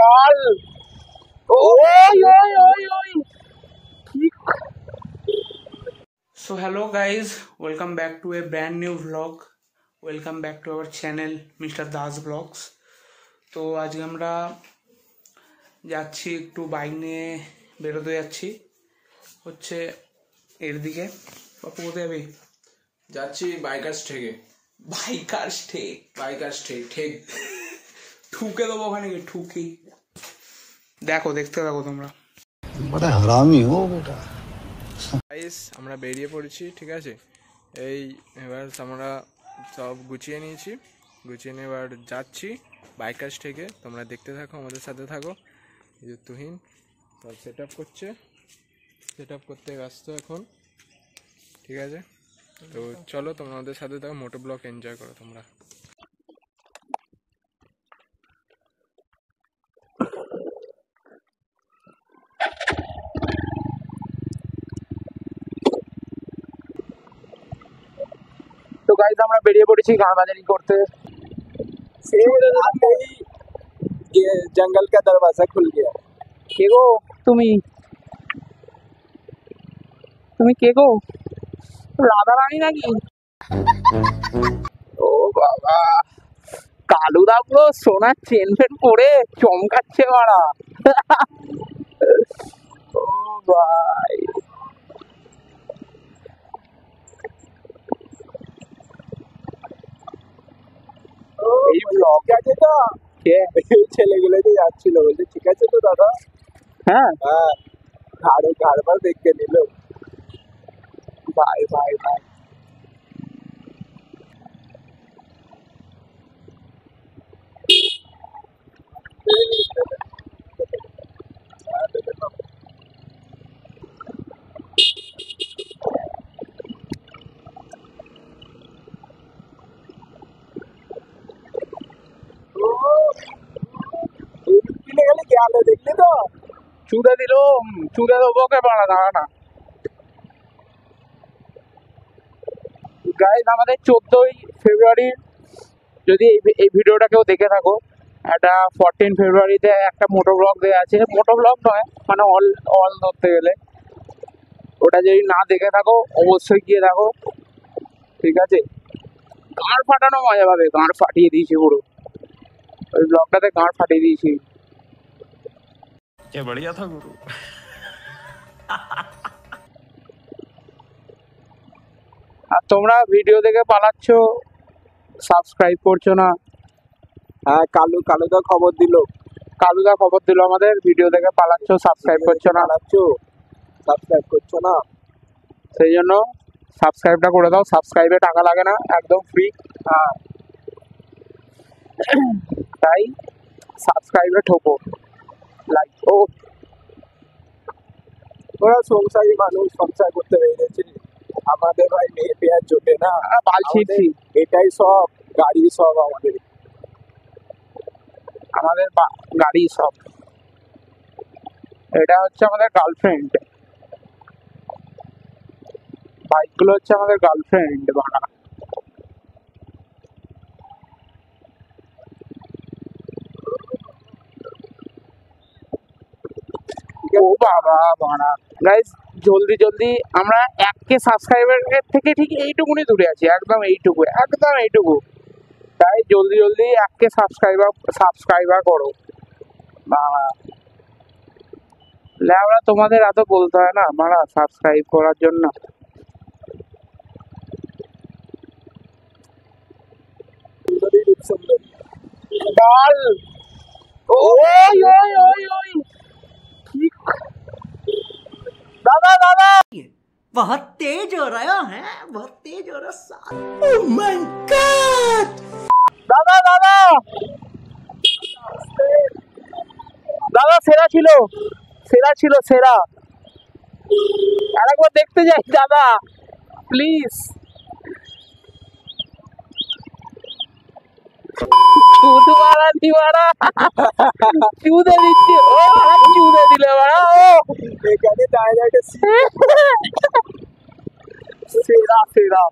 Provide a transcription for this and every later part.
ডাল ওই ওই ওই ওই So hello guys, welcome back to a brand new vlog. Welcome back to our channel Mr. Das Vlogs. তো আজকে আমরা যাচ্ছি একটু বাইক নিয়ে বেরোতে যাচ্ছি হচ্ছে এর দিকে। বাপু কোথায় যাবি? যাচ্ছি বাইকার্স থেকে। বাইকার্স ঠেক ঠুকে দেবো ওখানে গিয়ে ঠুকি। দেখো দেখতে থাকো তোমরা। बड़ा हरामी हो बेटा। গাইস আমরা বেরিয়ে পড়েছি, ঠিক আছে। এই এবার আমরা সব গুছিয়ে নিয়েছি, গুছিয়ে নিয়ে এবার যাচ্ছি বাইকার্স থেকে। তোমরা দেখতে থাকো, আমাদের সাথে থাকো। এই যে তুহিন সব সেট আপ করছে, সেট আপ করতে ব্যস্ত এখন, ঠিক আছে। তো চলো তোমরা আমাদের সাথে থাকো, মোটো ব্লগ এনজয় করো তোমরা। তো গাইস আমরা বেরিয়ে পড়েছি গান বাজারি করতে। ये जंगल का दरवाजा खुल गया। কে গো তুমি? তুমি কে গো? রাধা রানী নাকি? ও বাবা, কালুদা পুরো সোনার চেন ফেন পরে চমকাচ্ছে মারা। ও ভাই, এই ব্লগ আছে তো ছেলেগুলো যে যাচ্ছিল, বলছে ঠিক আছে তো দাদা। হ্যাঁ হ্যাঁ, ঘাড় দেখে নিল। ভাই ভাই ভাই, গেলে গেল, দেখলি তো? চুদে দিল, চুদে দেবো কে পারা, দাঁড়া না। গাইজ আমাদের 14ই ফেব্রুয়ারি, যদি এই ভিডিওটা কেউ দেখে থাকো, একটা 14 ফেব্রুয়ারিতে একটা মোটো ব্লগ দেওয়া আছে। মোটো ব্লগ নয়, মানে অল ধরতে গেলে। ওটা যদি না দেখে থাকো অবশ্যই গিয়ে দেখো, ঠিক আছে। গাঁড় ফাটানো মজা পাবে, গাঁড় ফাটিয়ে দিয়েছি পুরো ওই ব্লগটাতে, গাঁড় ফাটিয়ে দিয়েছি। क्या बढ़िया था गुरु। আর তোমরা ভিডিও দেখে পালাচ্ছ, সাবস্ক্রাইব করছো না। হ্যাঁ, কালুদা খবর দিল। কালুদা খবর দিল আমাদের, ভিডিও দেখে পালাচ্ছ, সাবস্ক্রাইব করছো না। সাবস্ক্রাইব করছো না, সেই জন্য সাবস্ক্রাইবটা করে দাও। সাবস্ক্রাইবে টাকা লাগে না, একদম ফ্রি। হ্যাঁ। তাই সাবস্ক্রাইবে ঠোকো, লাইক। ও ওরা সংসারী মানুষ, সংসার করতে পেরেছে। আমাদের ভাই মেয়ে পেয়ার জোটে না, বালছিছি। এটাই সব, গাড়ি সব আমাদের গাড়ি সব। এটা হচ্ছে আমাদের গার্লফ্রেন্ড, বাইকগুলো হচ্ছে আমাদের গার্লফ্রেন্ড বানা। ও বাবা বানা। গাইস জলদি আমরা 1K সাবস্ক্রাইবারের থেকে ঠিক এইটুকুনি দূরে আছি, একদম এইটুকু। তাই জলদি 1K সাবস্ক্রাইবার করো। আমরা তোমাদের এত বলতে হয় না মারা সাবস্ক্রাইব করার জন্য। ডাল ওই ওই ওই ওই দাদা बहुत तेज हो रहा है, बहुत तेज हो रहा है। Oh my God! দাদা সেরা ছিল আরেকবার দেখতে যাই দাদা, প্লিজ। চুদে দিচ্ছি, ও চুদে দিলে বাড়া। ও এখানে দাঁড়িয়ে সেরা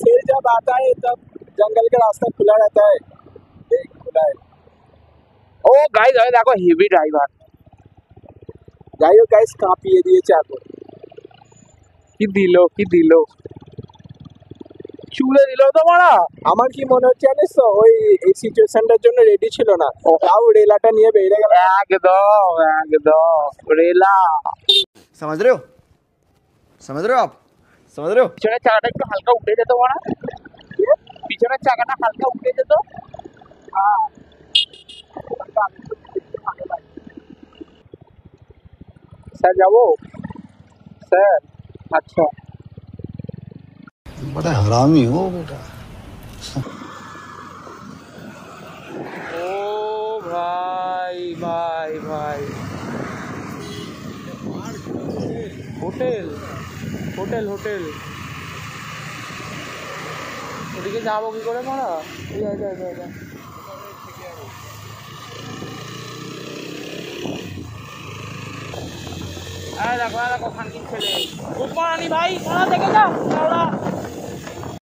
शेर जब आता है तब जंगल का रास्ता खुला रहता है, देख खुला है। ও গাইস আরে দেখো হেভি ড্রাইভার, যাই হোক গাইস কাঁপিয়ে দিয়েছে এখন। কি দিল চুলে দিল তো মারা। আমার কি মনে হচ্ছে জানিস তো, ওই এই সিচুয়েশনটার জন্য রেডি ছিল না, তাও রেলাটা নিয়ে বেরিয়ে গেল। একদম রেলা। समझ रहे हो आप समझ रहे हो। পিছনের চাকাটা একটু হালকা উঠে যেত মারা, পিছনের চাকাটা হালকা উঠে যেত। স্যার যাবো স্যার? আচ্ছা बड़ा हरामी हो बेटा। ও ভাই ভাই ভাই, হোটেল হোটেল হোটেল ওদিকে যাবো কি করে মারা? যা যা যা যা। দেখো খানকির ছেলে উসমানী ভাই, ওরা দেখে যাও ওরা।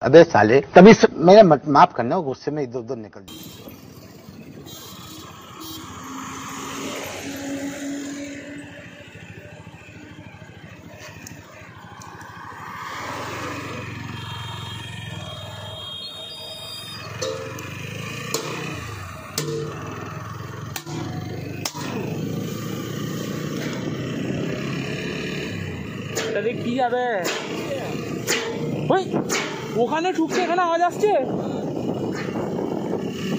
अबे साले तभी मेरा माफ करना, गुस्से में इधर उधर निकल जाए। তাহলে কি যাবে ওই ওখানে ঢুকছে, এখানে আওয়াজ আসছে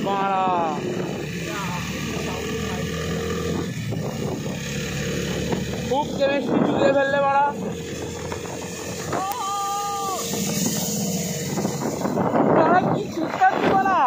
বাড়া। খুব কেমিস্ট্রি চুদিয়ে ফেললে বাড়া। বাড়া কি চিৎকার দিবা না?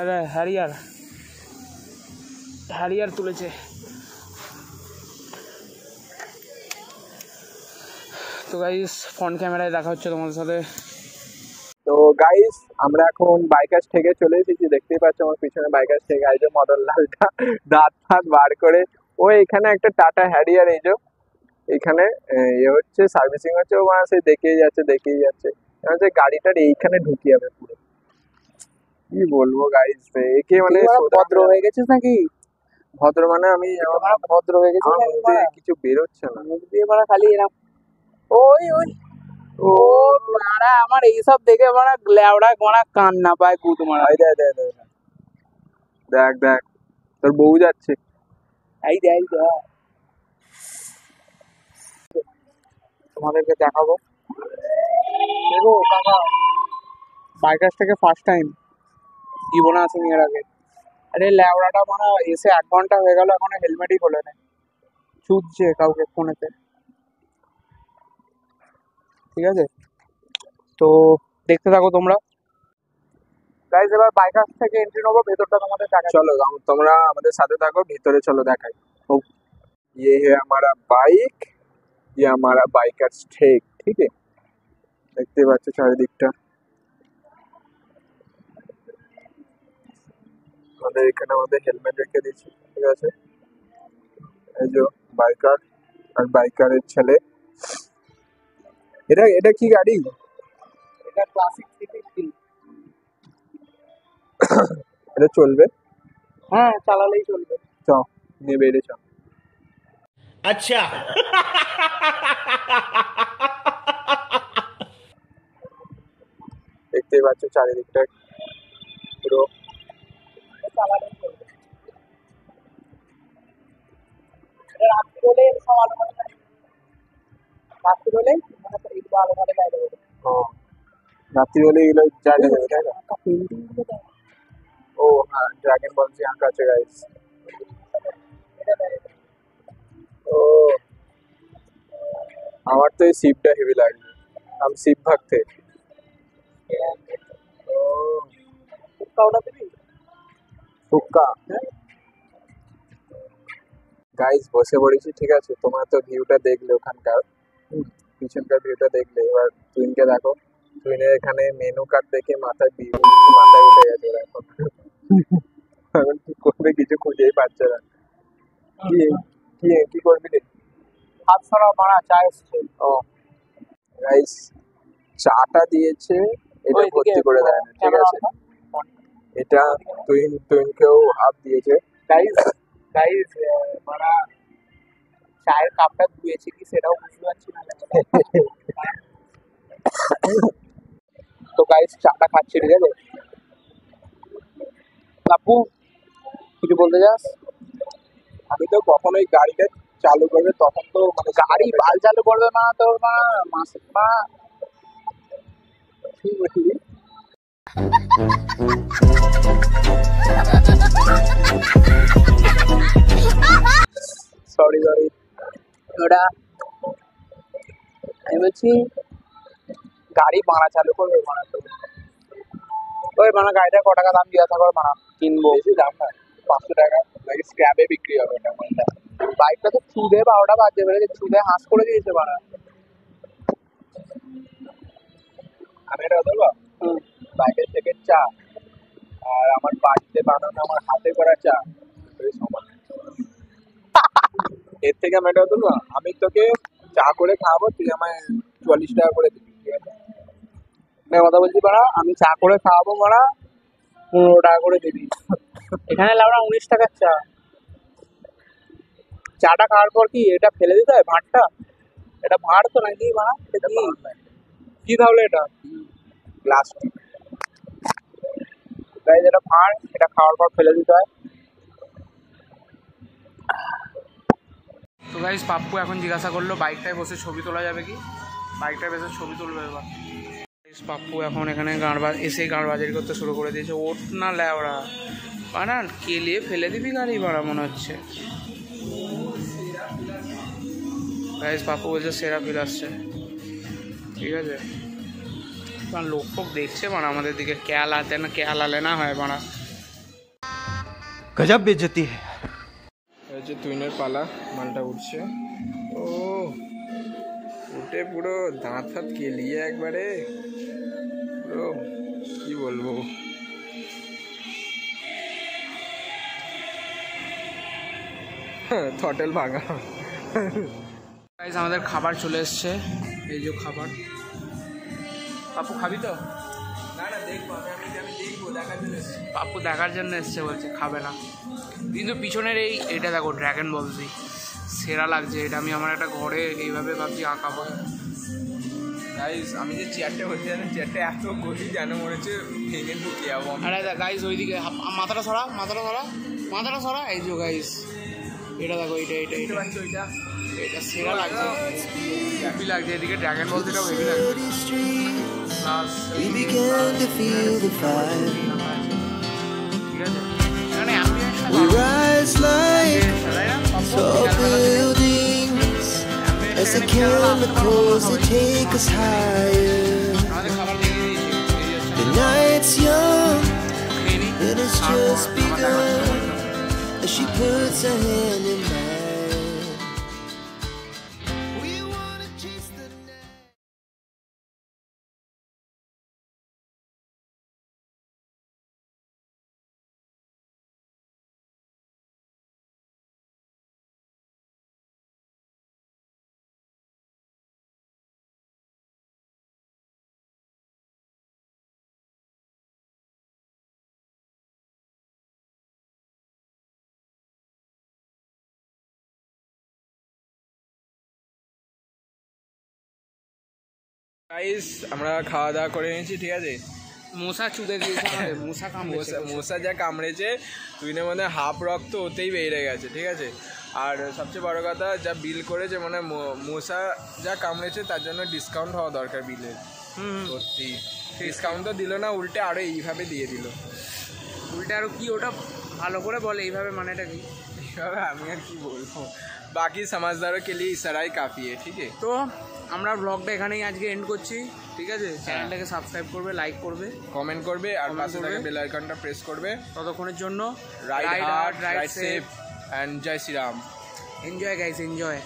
আরে হ্যারিয়ার তুলেছে। তো গাইস ফ্রন্ট ক্যামেরায় দেখা হচ্ছে তোমাদের সাথে। তো গাইস আমরা এখন বাইকার্স থেকে চলে এসেছি, দেখতেই পাচ্ছ আমার পিছনে বাইকার্স থেকে এই যে মদন লালটা দাঁত ফাঁত বার করে ও এখানে একটা টাটা হ্যারিয়ার এই যে এখানে হচ্ছে সার্ভিসিং হচ্ছে, ও মানে সেই দেখেই যাচ্ছে গাড়িটার এইখানে ঢুকিয়ে যাবে পুরো। কি বলবো গাইস, একে মানে ভদ্র হয়ে গেছিস নাকি? ভদ্র মানে আমি ভদ্র হয়ে গেছিস আমার মধ্যে কিছু বেরোচ্ছে না, মুখ দিয়ে মারা খালি এরকম ওই ওই ও মারা। আমার এইসব দেখে মারা ল্যাওড়া গোড়া কান্না পায় গুদ মারা। দেখ দেখ তোর বউ যাচ্ছে। এই দেখ তোমাদেরকে দেখাবো। দেখো কাকা বাইকার্স থেকে ফার্স্ট টাইম, জীবনে আসেনি এর আগে। আরে ল্যাওড়াটা মানে এসে 1 ঘন্টা হয়ে গেল, এখনো হেলমেটই খোলে নেই, চুদছে কাউকে ফোনেতে। ঠিক আছে তো দেখতে থাকো তোমরা গাইস। এবার বাইকার্স থেকে এন্ট্রি নেবো, ভেতরটা তোমাদের দেখা। চলো তোমরা আমাদের সাথে থাকো, ভিতরে চলো দেখাই। ये है हमारा बाइक, ये हमारा बाइकर्स ঠেক, ঠিক আছে দেখতে পাচ্ছ চারিদিকটা। আমাদের এখানে আমাদের হেলমেট রেখে দিচ্ছি, ঠিক আছে। এই যে বাইকার আর বাইকারের ছেলে। এটা এটা কি গাড়ি? Tiger classic 350। এটা চলবে? হ্যাঁ, চালালেই চলবে। চ নিয়ে বেরিয়ে চ। अच्छा দেখতেই পাচ্ছ চারিদিকটা পুরো চালালেই চলবে। এটা রাত্রি হলে সব আলো ভালো লাগে। রাত্রি হলে মানে একটু আলো ভালো লাগে। রাত্রি হলে এগুলো জায়গা যাবে তাই না? পেন্টিং গুলো দেখ। ও হ্যাঁ, ড্রাগন বল জি আঁকা আছে গাইস। ও আমার তো এই শিপটা হেভি লাগছে, আমি শিপ ভাগতে। ও ফুটকাওটা দিবি? হুক্কা গাইস, বসে পড়েছি, ঠিক আছে? তোমরা তো ভিউটা দেখলে ওখানকার, পিছনকার ভিউটা দেখলে। এবার টুইনকে দেখো, টুইনের এখানে মেনু কার্ড দেখে মাথায় উঠে গেছে ওরা এখন। এখন কি করবে কিছু খুঁজেই পাচ্ছে না। কি কি করবি রে? হাত ছাড়া মারা চা এসছে। ও গাইস, চাটা দিয়েছে, এটা ওইদিকে ভর্তি করে দেয় না, ঠিক আছে? এটা টুইনকেও হাফ দিয়েছে। গাইস মারা চায়ের কাপটা ধুয়েছে কি সেটাও বুঝতে পারছি না। তো গাইস চাটা খাচ্ছি, ঠিক আছে? আপু কিছু বলতে চাস? আমি তো কখনোই গাড়িটা চালু করবে তখন তো মানে গাড়ি বাল চালু করবে না তোর মা মাসে মা। কি বললি? সরি ওটা আমি বলছি গাড়ি মারা চালু করবে মারা তো। ওই মানা গাড়িটা ক টাকা দাম জিজ্ঞাসা করে মানা কিনবো। বেশি দাম না, 500 টাকা নাকি স্ক্র্যাপে বিক্রি হবে এটা মনে। বাইকটা তো চুদে 12টা বাজে বেড়ে চুদে হাঁস করে দিয়েছে মারা। আমি এটা বলবো, বাইকের থেকে চা আর আমার বাড়িতে বানানো আমার হাতে করা চা দুটোই সমান। এর থেকে আমি এটা বলবো, আমি তোকে চা করে খাওয়াবো, তুই আমায় 44 টাকা করে দিবি, ঠিক আছে? কথা বলছি মারা, আমি চা করে খাওয়াবো মারা 15 টাকা করে দিবি। এখানে লাউড়া 19 টাকার চা। চাটা খাওয়ার পর কি এটা ফেলে দিতে হয় ভাঁড়টা? এটা ভাঁড় তো নাকি মারা? এটা কি কি তাহলে এটা? প্লাস্টিক। গাইস এটা ভাঁড়, এটা খাওয়ার পর ফেলে দিতে হয়। তো গাইস পাপ্পু এখন জিজ্ঞাসা করলো বাইকটায় বসে ছবি তোলা যাবে কি, বাইকটায় বসে ছবি তুলবে এবার। পাপ্পু এখন এখানে এসে গান বাজারি করতে শুরু করে দিয়েছে। ওঠ না ল্যাওড়া বানান, কেলিয়ে ফেলে দিবি গাড়ি ভাড়া মনে হচ্ছে। গাইস পাপ্পু বলছে সেরা ফিল আসছে, ঠিক আছে? লোক ফোক দেখছে বানা আমাদের দিকে, ক্যাল আতে না ক্যাল আলে না হয় বানা। गजब बेइज्जती है। হচ্ছে টুইনের পালা, মালটা উঠছে। ও উঠে পুরো দাঁত ফাত কেলিয়ে একবারে পুরো কি বলবো। থটেল ভাঙা। গাইস আমাদের খাবার চলে এসছে, এই যে খাবার। পাপ্পু খাবি তো? না না দেখবো, আমি দেখবো, দেখার জন্য এসেছি। পাপ্পু দেখার জন্য এসছে, বলছে খাবে না। কিন্তু পিছনের এটা দেখো ড্রাগন বলছি সেরা লাগছে। এটা আমি আমার একটা ঘরে এইভাবে ভাবছি আঁকাবো। গাইস আমি যে চেয়ারটা বলছি জানেন, চেয়ারটা এত গতি যেন মনে হচ্ছে ভেঙে ঢুকে যাবো। আরে গাইস ওইদিকে মাথাটা সরা, মাথাটা সরা। এই যে গাইস এটা দেখো, এটা ওইটা এটা সেরা লাগছে, হেভি লাগছে। এদিকে ড্রাগন বল সেটাও হেভি লাগছে। প্লাস ঠিক আছে এখানে As the chemicals they take us higher. আমাদের খাবার লেগে দিয়েছে। The night's young, and it's just begun. As she puts her hand in mine. Guys আমরা খাওয়া দাওয়া করে নিয়েছি, ঠিক আছে। মশা চুদে দিয়েছে আমাদের, মশা কামড়েছে, মশা যা কামড়েছে তুই না মানে হাফ রক্ত ওতেই বেরিয়ে গেছে, ঠিক আছে। আর সবচেয়ে বড় কথা যা বিল করেছে মানে মশা যা কামড়েছে তার জন্য ডিসকাউন্ট হওয়া দরকার বিলের। সত্যি ডিসকাউন্ট তো দিল না, উল্টে আরো এইভাবে দিয়ে দিল। উল্টে আরো কি, ওটা ভালো করে বলে এইভাবে মানেটা কি? এইভাবে আমি আর কি বলবো, বাকি সমাজদারও কে লিয়ে ইশারাই কাফি है, ঠিক আছে। তো আমরা ব্লগটা এখানেই আজকে এন্ড করছি, ঠিক আছে। চ্যানেলটাকে সাবস্ক্রাইব করবে, লাইক করবে, কমেন্ট করবে আর পাশে থাকা বেল আইকনটা প্রেস করবে। ততক্ষণের জন্য ride hard, ride safe and জয় শ্রীরাম। Enjoy guys, enjoy.